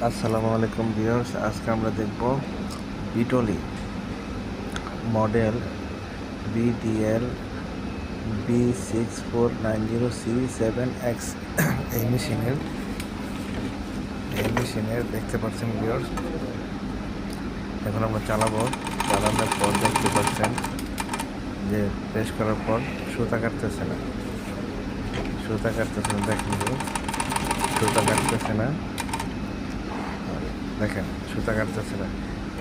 আসসালামু আলাইকুম ভিউয়ার্স, আজকে আমরা দেখব বিটলি মডেল বিডিএল B6490C7X এই মেশিনের দেখতে পাচ্ছেন ভিউয়ার্স। এখন আমরা চালানোর পর দেখতে পাচ্ছেন যে প্রেস করার পর সুতা কাটতেছে না। দেখেন ভিউয়ার্স, সুতা কাটতেছে না। দেখেন সুতা কাটতেছে না।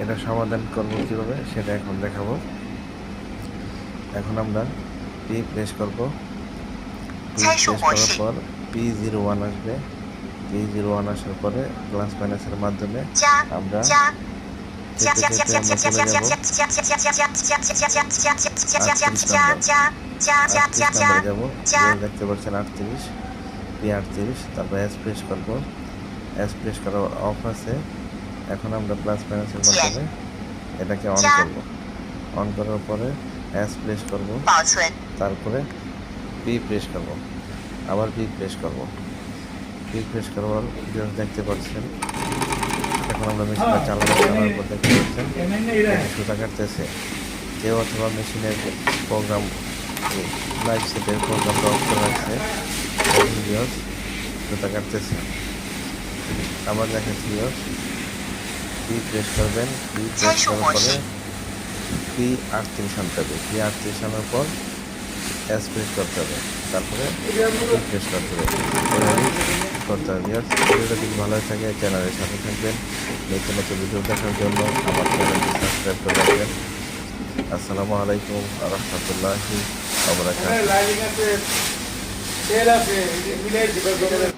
এটা সমাধান করবো কীভাবে সেটা এখন দেখাবো। এখন আমরা পি প্রেস করবো। প্রেস করার পর P01 আসবে। P01 আসার পরে গ্লাস মাইনাসের মাধ্যমে আমরা যেতে আমরা চলে যাব 38 নাম্বারে যাব। দেখতে পাচ্ছেন 38 P38। তারপর এস প্রেস করবো। এস প্রেস করা অফ আছে। এখন আমরা প্লাস মাইনাসের মাধ্যমে এটাকে অন করব। অন করার পরে এস প্রেস করব, তারপরে পি প্রেস করব, আবার পি প্রেস করব। পি প্রেস করবার জন্য দেখতে পাচ্ছেন এখন আমরা মেশিনটা চালানোর পর দেখতে পাচ্ছেন সুতা কাটতেছে। কেউ অথবা মেশিনের প্রোগ্রাম লাইভ সেটের প্রোগ্রামটা অফ করে রাখছে, সুতা কাটতেছে। আবার দেখাচ্ছি পি প্রেস করবেন। পি প্রেস করার পরে P38 আনতে হবে। P38 আনার পর এস প্রেস করতে হবে, তারপরে পি প্রেস করতে হবে। ভিডিওটা যদি ভালো থাকে চ্যানেলের সাথে থাকবেন। নতুন নতুন ভিডিও দেখার জন্য আমার চ্যানেলটি সাবস্ক্রাইব করে রাখবেন। আসসালামু আলাইকুম ওয়া রাহমাতুল্লাহি ওয়া বারাকাতুহু।